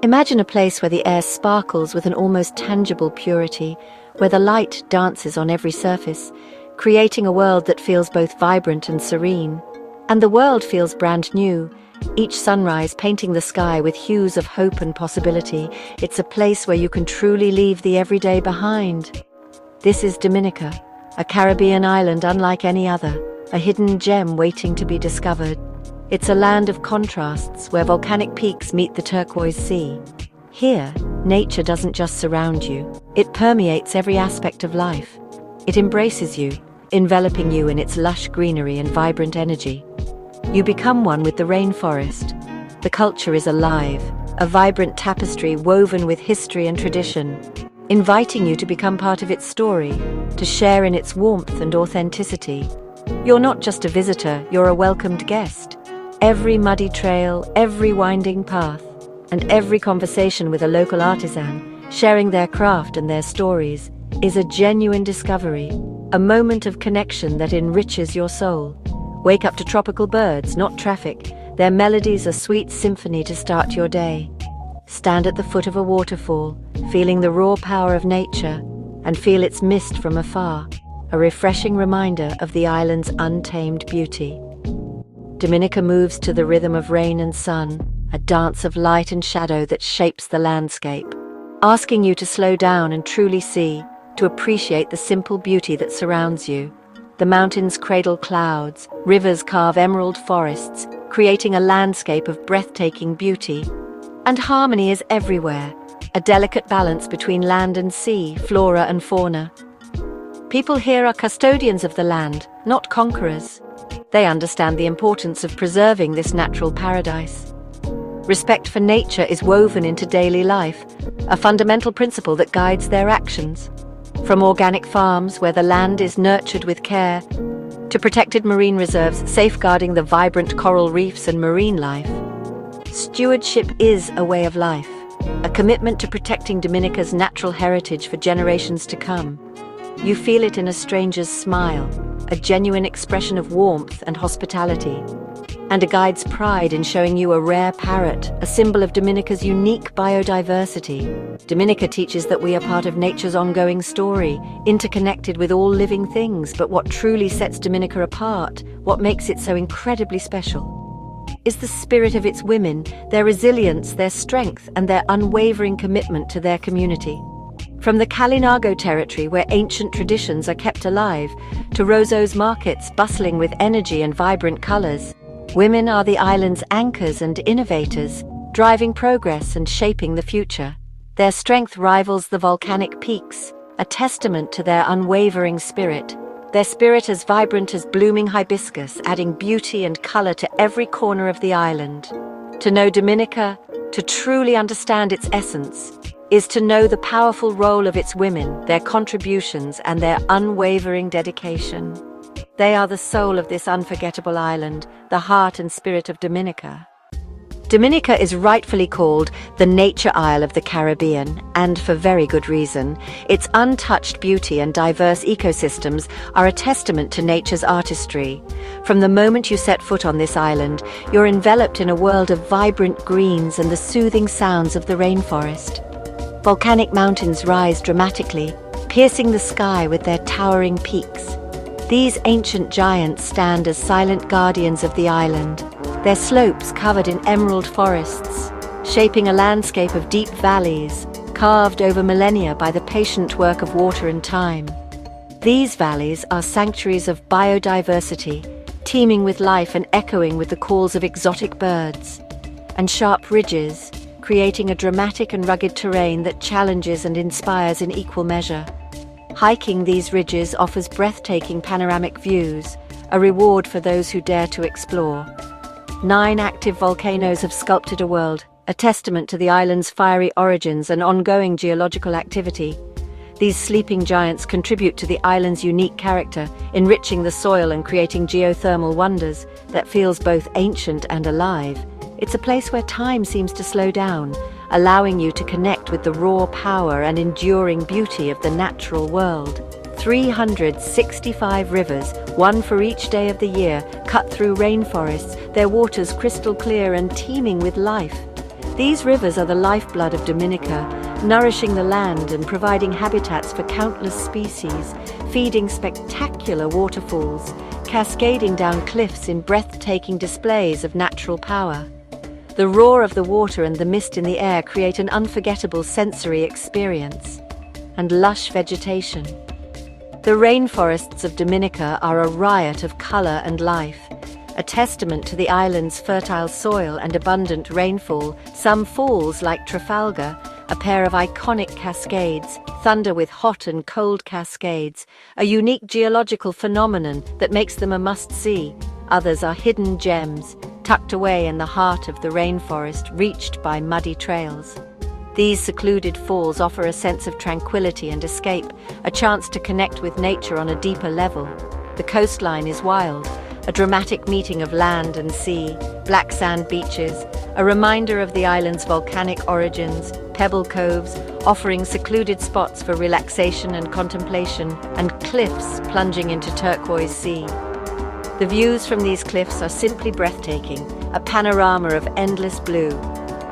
Imagine a place where the air sparkles with an almost tangible purity, where the light dances on every surface, creating a world that feels both vibrant and serene. And the world feels brand new, each sunrise painting the sky with hues of hope and possibility. It's a place where you can truly leave the everyday behind. This is Dominica, a Caribbean island unlike any other, a hidden gem waiting to be discovered. It's a land of contrasts where volcanic peaks meet the turquoise sea. Here, nature doesn't just surround you, it permeates every aspect of life. It embraces you, enveloping you in its lush greenery and vibrant energy. You become one with the rainforest. The culture is alive, a vibrant tapestry woven with history and tradition, inviting you to become part of its story, to share in its warmth and authenticity. You're not just a visitor, you're a welcomed guest. Every muddy trail, every winding path, and every conversation with a local artisan, sharing their craft and their stories, is a genuine discovery, a moment of connection that enriches your soul. Wake up to tropical birds, not traffic. Their melodies a sweet symphony to start your day. Stand at the foot of a waterfall, feeling the raw power of nature, and feel its mist from afar, a refreshing reminder of the island's untamed beauty. Dominica moves to the rhythm of rain and sun, a dance of light and shadow that shapes the landscape, asking you to slow down and truly see, to appreciate the simple beauty that surrounds you. The mountains cradle clouds, rivers carve emerald forests, creating a landscape of breathtaking beauty. And harmony is everywhere, a delicate balance between land and sea, flora and fauna. People here are custodians of the land, not conquerors. They understand the importance of preserving this natural paradise. Respect for nature is woven into daily life, a fundamental principle that guides their actions. From organic farms where the land is nurtured with care, to protected marine reserves safeguarding the vibrant coral reefs and marine life. Stewardship is a way of life, a commitment to protecting Dominica's natural heritage for generations to come. You feel it in a stranger's smile, a genuine expression of warmth and hospitality, and a guide's pride in showing you a rare parrot, a symbol of Dominica's unique biodiversity. Dominica teaches that we are part of nature's ongoing story, interconnected with all living things, but what truly sets Dominica apart, what makes it so incredibly special, is the spirit of its women, their resilience, their strength, and their unwavering commitment to their community. From the Kalinago territory, where ancient traditions are kept alive, to Roso's markets bustling with energy and vibrant colors, women are the island's anchors and innovators, driving progress and shaping the future. Their strength rivals the volcanic peaks, a testament to their unwavering spirit. Their spirit as vibrant as blooming hibiscus, adding beauty and color to every corner of the island. To know Dominica, to truly understand its essence, is to know the powerful role of its women, their contributions, and their unwavering dedication. They are the soul of this unforgettable island, the heart and spirit of Dominica. Dominica is rightfully called the Nature Isle of the Caribbean, and for very good reason. Its untouched beauty and diverse ecosystems are a testament to nature's artistry. From the moment you set foot on this island, you're enveloped in a world of vibrant greens and the soothing sounds of the rainforest. Volcanic mountains rise dramatically, piercing the sky with their towering peaks. These ancient giants stand as silent guardians of the island, their slopes covered in emerald forests, shaping a landscape of deep valleys, carved over millennia by the patient work of water and time. These valleys are sanctuaries of biodiversity, teeming with life and echoing with the calls of exotic birds, and sharp ridges, creating a dramatic and rugged terrain that challenges and inspires in equal measure. Hiking these ridges offers breathtaking panoramic views, a reward for those who dare to explore. 9 active volcanoes have sculpted a world, a testament to the island's fiery origins and ongoing geological activity. These sleeping giants contribute to the island's unique character, enriching the soil and creating geothermal wonders that feels both ancient and alive. It's a place where time seems to slow down, allowing you to connect with the raw power and enduring beauty of the natural world. 365 rivers, one for each day of the year, cut through rainforests, their waters crystal clear and teeming with life. These rivers are the lifeblood of Dominica, nourishing the land and providing habitats for countless species, feeding spectacular waterfalls, cascading down cliffs in breathtaking displays of natural power. The roar of the water and the mist in the air create an unforgettable sensory experience. And lush vegetation. The rainforests of Dominica are a riot of color and life, a testament to the island's fertile soil and abundant rainfall. Some falls, like Trafalgar, a pair of iconic cascades, thunder with hot and cold cascades, a unique geological phenomenon that makes them a must-see. Others are hidden gems, tucked away in the heart of the rainforest, reached by muddy trails. These secluded falls offer a sense of tranquility and escape, a chance to connect with nature on a deeper level. The coastline is wild, a dramatic meeting of land and sea, black sand beaches, a reminder of the island's volcanic origins, pebble coves, offering secluded spots for relaxation and contemplation, and cliffs plunging into turquoise sea. The views from these cliffs are simply breathtaking, a panorama of endless blue.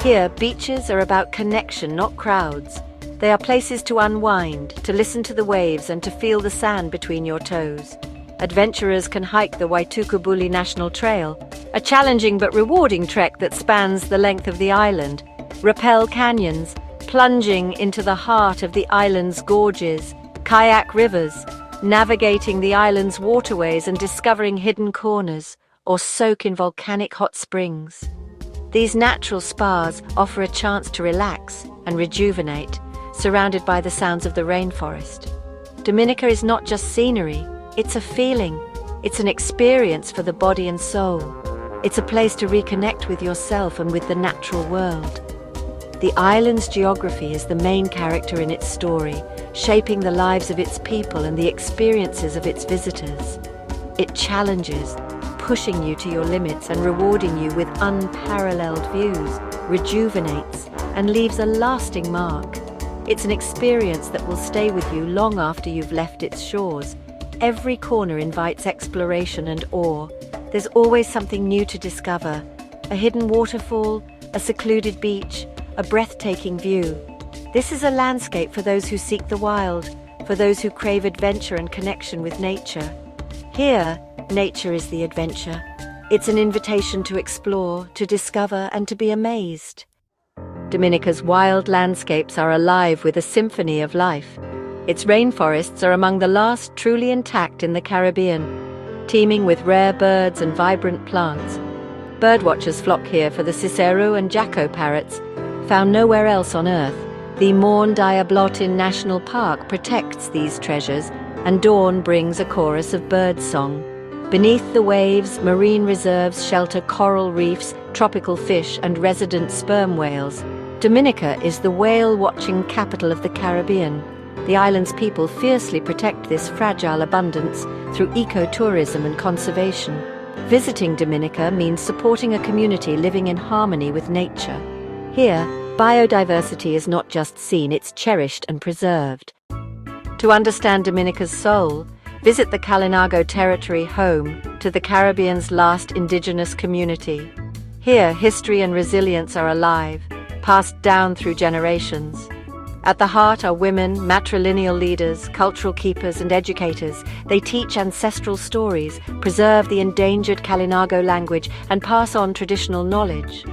Here, beaches are about connection, not crowds. They are places to unwind, to listen to the waves, and to feel the sand between your toes. Adventurers can hike the Waitukubuli National Trail, a challenging but rewarding trek that spans the length of the island. Rappel canyons, plunging into the heart of the island's gorges. Kayak rivers, navigating the island's waterways and discovering hidden corners, or soak in volcanic hot springs. These natural spas offer a chance to relax and rejuvenate, surrounded by the sounds of the rainforest. Dominica is not just scenery, it's a feeling. It's an experience for the body and soul. It's a place to reconnect with yourself and with the natural world. The island's geography is the main character in its story, shaping the lives of its people and the experiences of its visitors. It challenges, pushing you to your limits and rewarding you with unparalleled views, rejuvenates, and leaves a lasting mark. It's an experience that will stay with you long after you've left its shores. Every corner invites exploration and awe. There's always something new to discover. A hidden waterfall, a secluded beach, a breathtaking view. This is a landscape for those who seek the wild, for those who crave adventure and connection with nature. Here, nature is the adventure. It's an invitation to explore, to discover, and to be amazed. Dominica's wild landscapes are alive with a symphony of life. Its rainforests are among the last truly intact in the Caribbean, teeming with rare birds and vibrant plants. Birdwatchers flock here for the Cicero and Jacko parrots, found nowhere else on Earth. The Morne Diablotin National Park protects these treasures, and dawn brings a chorus of birdsong. Beneath the waves, marine reserves shelter coral reefs, tropical fish, and resident sperm whales. Dominica is the whale-watching capital of the Caribbean. The island's people fiercely protect this fragile abundance through ecotourism and conservation. Visiting Dominica means supporting a community living in harmony with nature. Here, biodiversity is not just seen, it's cherished and preserved. To understand Dominica's soul, visit the Kalinago territory, home to the Caribbean's last indigenous community. Here, history and resilience are alive, passed down through generations. At the heart are women, matrilineal leaders, cultural keepers, and educators. They teach ancestral stories, preserve the endangered Kalinago language, and pass on traditional knowledge.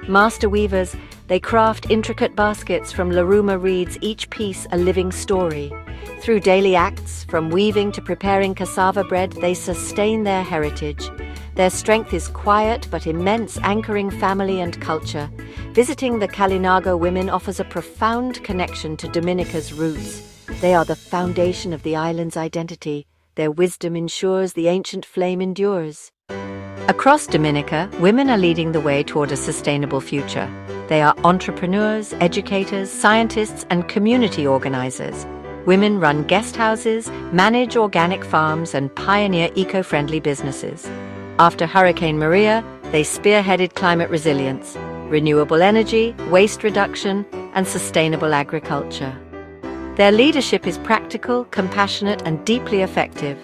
Master weavers, they craft intricate baskets from laruma reeds, each piece a living story. Through daily acts, from weaving to preparing cassava bread, they sustain their heritage. Their strength is quiet but immense, anchoring family and culture. Visiting the Kalinago women offers a profound connection to Dominica's roots. They are the foundation of the island's identity. Their wisdom ensures the ancient flame endures. Across Dominica, women are leading the way toward a sustainable future. They are entrepreneurs, educators, scientists, and community organizers. Women run guest houses, manage organic farms, and pioneer eco-friendly businesses. After Hurricane Maria, they spearheaded climate resilience, renewable energy, waste reduction, and sustainable agriculture. Their leadership is practical, compassionate, and deeply effective.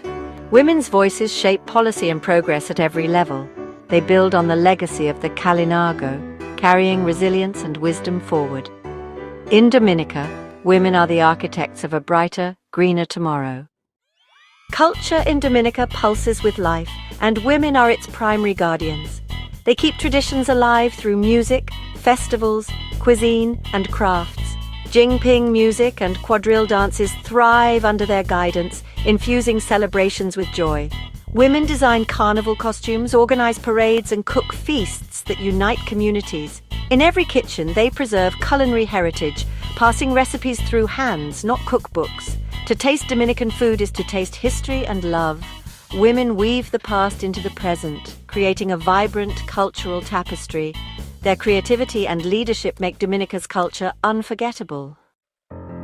Women's voices shape policy and progress at every level. They build on the legacy of the Kalinago, carrying resilience and wisdom forward. In Dominica, women are the architects of a brighter, greener tomorrow. Culture in Dominica pulses with life, and women are its primary guardians. They keep traditions alive through music, festivals, cuisine, and crafts. Jingping music and quadrille dances thrive under their guidance, infusing celebrations with joy. Women design carnival costumes, organize parades, and cook feasts that unite communities. In every kitchen, they preserve culinary heritage, passing recipes through hands, not cookbooks. To taste Dominican food is to taste history and love. Women weave the past into the present, creating a vibrant cultural tapestry. Their creativity and leadership make Dominica's culture unforgettable.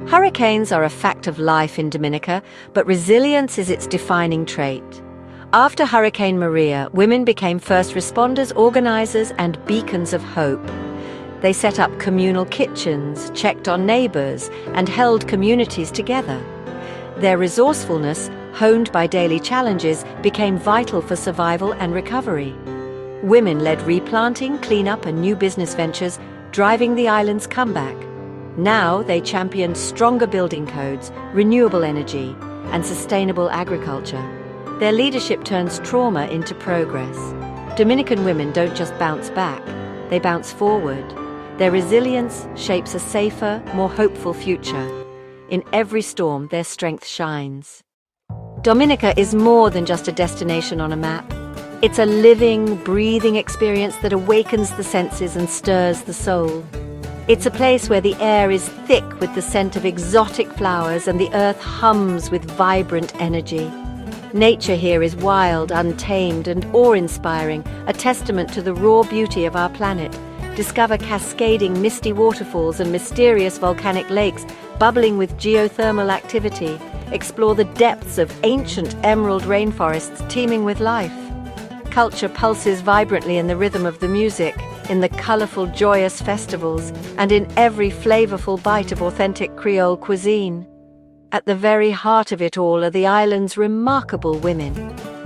Hurricanes are a fact of life in Dominica, but resilience is its defining trait. After Hurricane Maria, women became first responders, organizers, and beacons of hope. They set up communal kitchens, checked on neighbors, and held communities together. Their resourcefulness, honed by daily challenges, became vital for survival and recovery. Women led replanting, cleanup, and new business ventures, driving the island's comeback. Now they championed stronger building codes, renewable energy, and sustainable agriculture. Their leadership turns trauma into progress. Dominican women don't just bounce back, they bounce forward. Their resilience shapes a safer, more hopeful future. In every storm, their strength shines. Dominica is more than just a destination on a map. It's a living, breathing experience that awakens the senses and stirs the soul. It's a place where the air is thick with the scent of exotic flowers and the earth hums with vibrant energy. Nature here is wild, untamed, and awe-inspiring, a testament to the raw beauty of our planet. Discover cascading misty waterfalls and mysterious volcanic lakes bubbling with geothermal activity. Explore the depths of ancient emerald rainforests teeming with life. Culture pulses vibrantly in the rhythm of the music, in the colorful, joyous festivals, and in every flavorful bite of authentic Creole cuisine. At the very heart of it all are the island's remarkable women,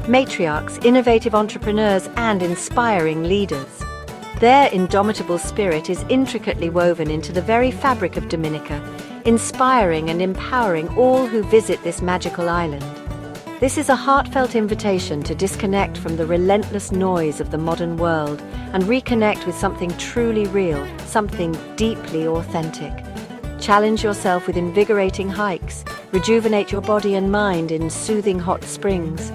matriarchs, innovative entrepreneurs, and inspiring leaders. Their indomitable spirit is intricately woven into the very fabric of Dominica, inspiring and empowering all who visit this magical island. This is a heartfelt invitation to disconnect from the relentless noise of the modern world and reconnect with something truly real, something deeply authentic. Challenge yourself with invigorating hikes, rejuvenate your body and mind in soothing hot springs,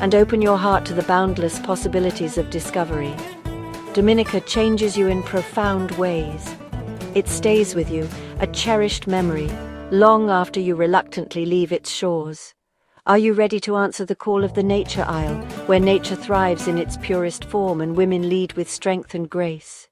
and open your heart to the boundless possibilities of discovery. Dominica changes you in profound ways. It stays with you, a cherished memory, long after you reluctantly leave its shores. Are you ready to answer the call of the Nature Isle, where nature thrives in its purest form and women lead with strength and grace?